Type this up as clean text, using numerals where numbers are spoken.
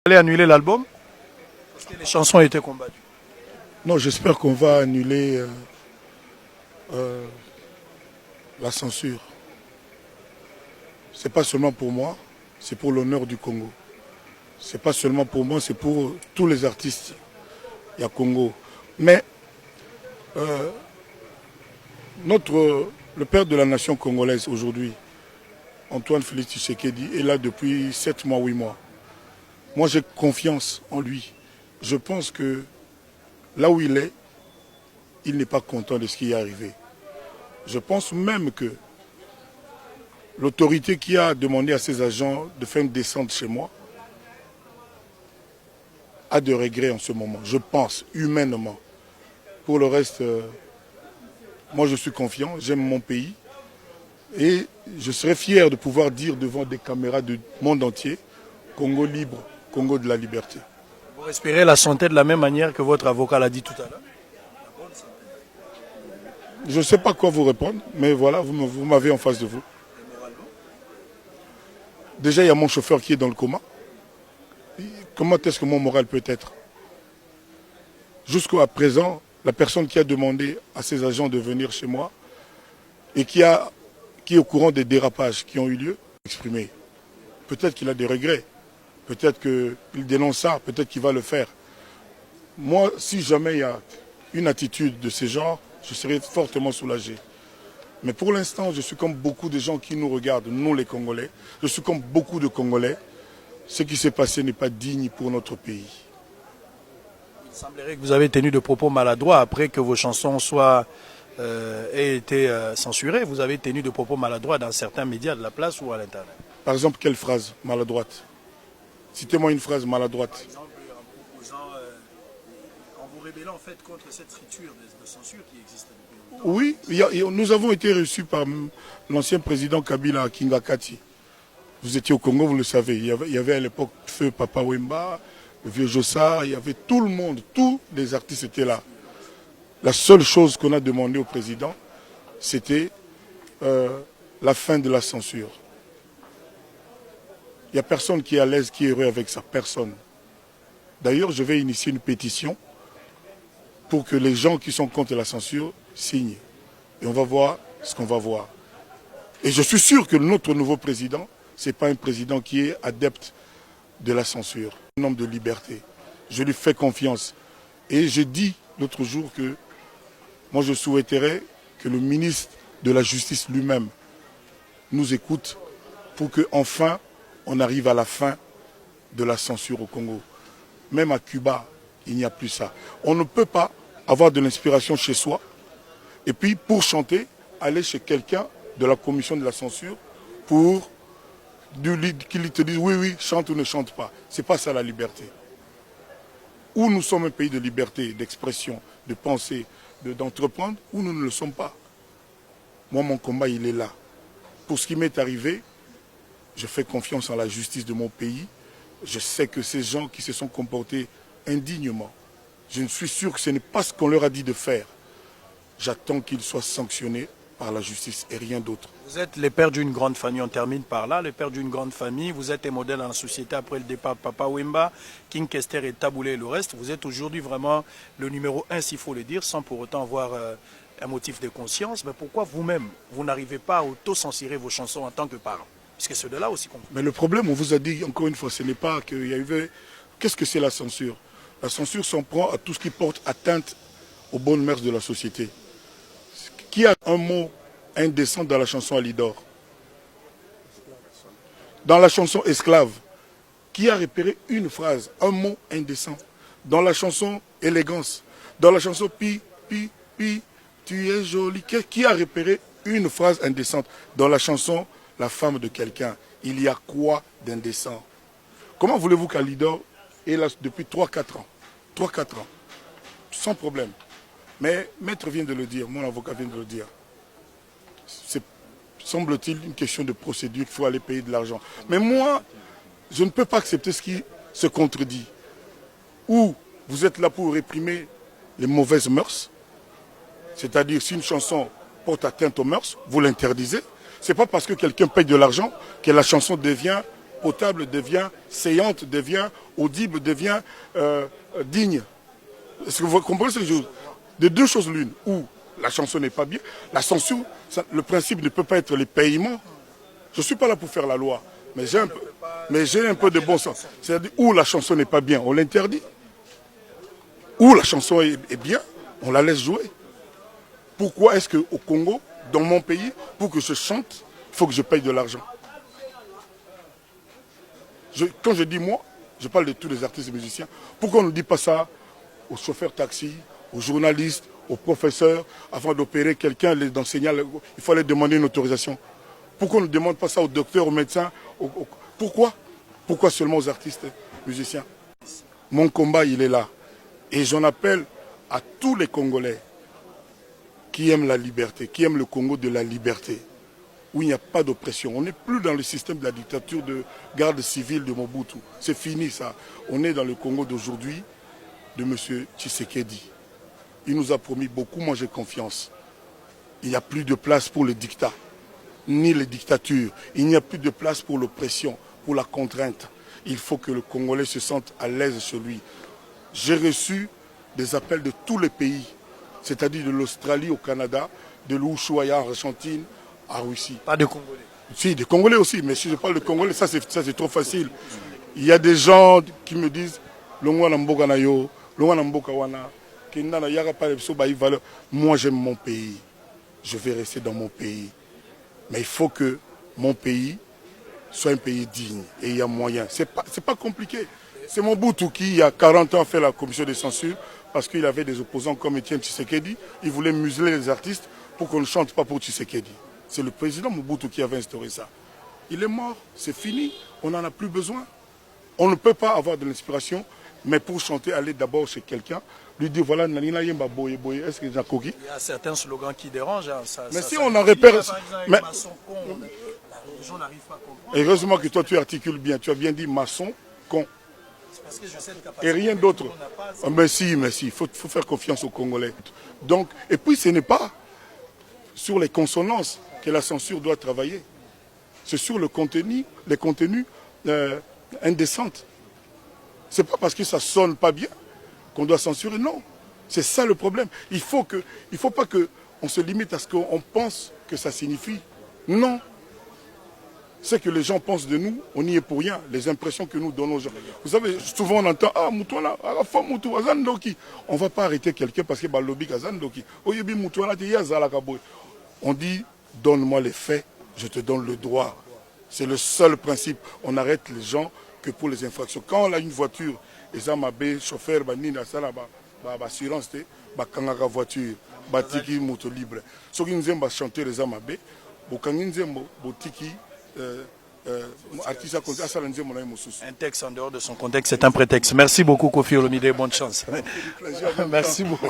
Allez annuler l'album parce que les chansons ont été combattues. Non, j'espère qu'on va annuler euh, la censure. C'est pas seulement pour moi, c'est pour l'honneur du Congo. C'est pas seulement pour moi, c'est pour tous les artistes. Il y a Congo. Mais le père de la nation congolaise aujourd'hui, Antoine Félix Tshisekedi, est là depuis 7 mois, 8 mois. Moi, j'ai confiance en lui. Je pense que là où il est, il n'est pas content de ce qui est arrivé. Je pense même que l'autorité qui a demandé à ses agents de faire une descente chez moi a de regrets en ce moment. Je pense, humainement. Pour le reste, moi je suis confiant, j'aime mon pays. Et je serais fier de pouvoir dire devant des caméras du monde entier, Congo libre, Congo de la liberté. Vous respirez la santé de la même manière que votre avocat l'a dit tout à l'heure. Je ne sais pas quoi vous répondre, mais voilà, vous m'avez en face de vous. Déjà, il y a mon chauffeur qui est dans le coma. Comment est-ce que mon moral peut être? Jusqu'à présent, la personne qui a demandé à ses agents de venir chez moi et qui est au courant des dérapages qui ont eu lieu, exprimé. Peut-être qu'il a des regrets, peut-être qu'il dénonce ça, peut-être qu'il va le faire. Moi, si jamais il y a une attitude de ce genre, je serais fortement soulagé. Mais pour l'instant, je suis comme beaucoup de gens qui nous regardent, nous les Congolais. Je suis comme beaucoup de Congolais. Ce qui s'est passé n'est pas digne pour notre pays. Il semblerait que vous avez tenu de propos maladroits après que vos chansons aient été censurées. Vous avez tenu de propos maladroits dans certains médias de la place ou à l'Internet. Par exemple, quelle phrase maladroite? Citez-moi une phrase maladroite. Par exemple, en vous révélant en fait contre cette friture de censure qui existe depuis longtemps. Oui, nous avons été reçus par l'ancien président Kabila à Kingakati. Vous étiez au Congo, vous le savez. Il y avait à l'époque Feu Papa Wemba, le vieux Jossard, il y avait tout le monde, tous les artistes étaient là. La seule chose qu'on a demandé au président, c'était la fin de la censure. Il n'y a personne qui est à l'aise, qui est heureux avec ça, personne. D'ailleurs, je vais initier une pétition pour que les gens qui sont contre la censure signent. Et on va voir ce qu'on va voir. Et je suis sûr que notre nouveau président, ce n'est pas un président qui est adepte de la censure, un homme de liberté. Je lui fais confiance. Et j'ai dit l'autre jour que moi je souhaiterais que le ministre de la Justice lui-même nous écoute pour qu'enfin on arrive à la fin de la censure au Congo. Même à Cuba, il n'y a plus ça. On ne peut pas avoir de l'inspiration chez soi et puis pour chanter, aller chez quelqu'un de la commission de la censure pour qu'il te dise oui, oui, chante ou ne chante pas. Ce n'est pas ça la liberté. Ou nous sommes un pays de liberté, d'expression, de pensée, d'entreprendre, ou nous ne le sommes pas. Moi, mon combat, il est là. Pour ce qui m'est arrivé, je fais confiance en la justice de mon pays. Je sais que ces gens qui se sont comportés indignement, je suis sûr que ce n'est pas ce qu'on leur a dit de faire. J'attends qu'ils soient sanctionnés par la justice et rien d'autre. Vous êtes les pères d'une grande famille, on termine par là, les pères d'une grande famille, vous êtes un modèle dans la société après le départ de Papa Wemba, King Kester et Taboulé et le reste. Vous êtes aujourd'hui vraiment le numéro 1, s'il faut le dire, sans pour autant avoir un motif de conscience. Mais pourquoi vous-même, vous n'arrivez pas à auto-censurer vos chansons en tant que parent? Puisque c'est de là aussi qu'on... Mais le problème, on vous a dit encore une fois, ce n'est pas qu'il y a eu... Qu'est-ce que c'est la censure? La censure s'en prend à tout ce qui porte atteinte aux bonnes mœurs de la société. Qui a un mot indécent dans la chanson Alidor? Dans la chanson Esclave, qui a repéré une phrase, un mot indécent? Dans la chanson Élégance, dans la chanson Pi, Pi, Pi, tu es jolie, qui a repéré une phrase indécente? Dans la chanson La femme de quelqu'un, il y a quoi d'indécent? Comment voulez-vous qu'Alidor est là depuis 3-4 ans? 3-4 ans, sans problème. Mais Maître vient de le dire, mon avocat vient de le dire. C'est, semble-t-il, une question de procédure qu'il faut aller payer de l'argent. Mais moi, je ne peux pas accepter ce qui se contredit. Ou vous êtes là pour réprimer les mauvaises mœurs, c'est-à-dire si une chanson porte atteinte aux mœurs, vous l'interdisez. Ce n'est pas parce que quelqu'un paye de l'argent que la chanson devient potable devient saillante, devient audible, devient digne. Est-ce que vous comprenez ce que je veux dire? De deux choses l'une, où la chanson n'est pas bien, la censure, le principe ne peut pas être les paiements. Je ne suis pas là pour faire la loi, mais j'ai un peu de bon sens. C'est-à-dire où la chanson n'est pas bien, on l'interdit. Où la chanson est bien, on la laisse jouer. Pourquoi est-ce qu'au Congo, dans mon pays, pour que je chante, il faut que je paye de l'argent? Quand je dis moi, je parle de tous les artistes et musiciens. Pourquoi on ne dit pas ça aux chauffeurs taxi, aux journalistes, aux professeurs? Avant d'opérer quelqu'un, d'enseignant, il fallait demander une autorisation. Pourquoi on ne demande pas ça aux docteurs, aux médecins? Pourquoi? Pourquoi seulement aux artistes et musiciens? Mon combat, il est là. Et j'en appelle à tous les Congolais qui aiment la liberté, qui aiment le Congo de la liberté, où il n'y a pas d'oppression. On n'est plus dans le système de la dictature de garde civile de Mobutu. C'est fini ça. On est dans le Congo d'aujourd'hui de M. Tshisekedi. Il nous a promis beaucoup, moi j'ai confiance. Il n'y a plus de place pour le dictat, ni les dictatures. Il n'y a plus de place pour l'oppression, pour la contrainte. Il faut que le Congolais se sente à l'aise chez lui. J'ai reçu des appels de tous les pays, c'est-à-dire de l'Australie au Canada, de l'Ushuaïa en Argentine, à Russie. Pas de Congolais. Si, des Congolais aussi, mais si je parle de Congolais, ça c'est trop facile. Il y a des gens qui me disent moi j'aime mon pays, je vais rester dans mon pays. Mais il faut que mon pays soit un pays digne et il y a moyen. C'est pas compliqué. C'est Mobutu qui, il y a 40 ans, a fait la commission de censure parce qu'il avait des opposants comme Étienne Tshisekedi. Il voulait museler les artistes pour qu'on ne chante pas pour Tshisekedi. C'est le président Mobutu qui avait instauré ça. Il est mort, c'est fini, on n'en a plus besoin. On ne peut pas avoir de l'inspiration, mais pour chanter, aller d'abord chez quelqu'un, lui dire voilà, Nanina Yemba Boye Boye, est-ce que j'ai un coquille? Il y a certains slogans qui dérangent. Hein. Mais si on en repère. Mais... les gens n'arrivent pas à comprendre. Heureusement que toi tu articules bien, tu as bien dit maçon, con. Parce que je sais une capacité et rien d'autre. Mais si, il faut faire confiance aux Congolais. Donc, et puis ce n'est pas sur les consonances que la censure doit travailler. C'est sur le contenu, les contenus indécents. C'est pas parce que ça sonne pas bien qu'on doit censurer, non. C'est ça le problème. Il faut pas qu'on se limite à ce qu'on pense que ça signifie. Non. Ce que les gens pensent de nous, on n'y est pour rien. Les impressions que nous donnons aux gens. Vous savez, souvent on entend « Ah, Moutouana, Arafa Moutou, Azandoki ». On ne va pas arrêter quelqu'un parce que Balobik Azandoki. On dit « Donne-moi les faits, je te donne le droit ». C'est le seul principe. On arrête les gens que pour les infractions. Quand on a une voiture, les amabé, chauffeur, assurance, kangaka voiture, batiki moto libre. Ce qui nous aime chanter les amabé, botiki. Un texte en dehors de son contexte, c'est un prétexte. Merci beaucoup Kofi Olomide, bonne chance. Merci beaucoup.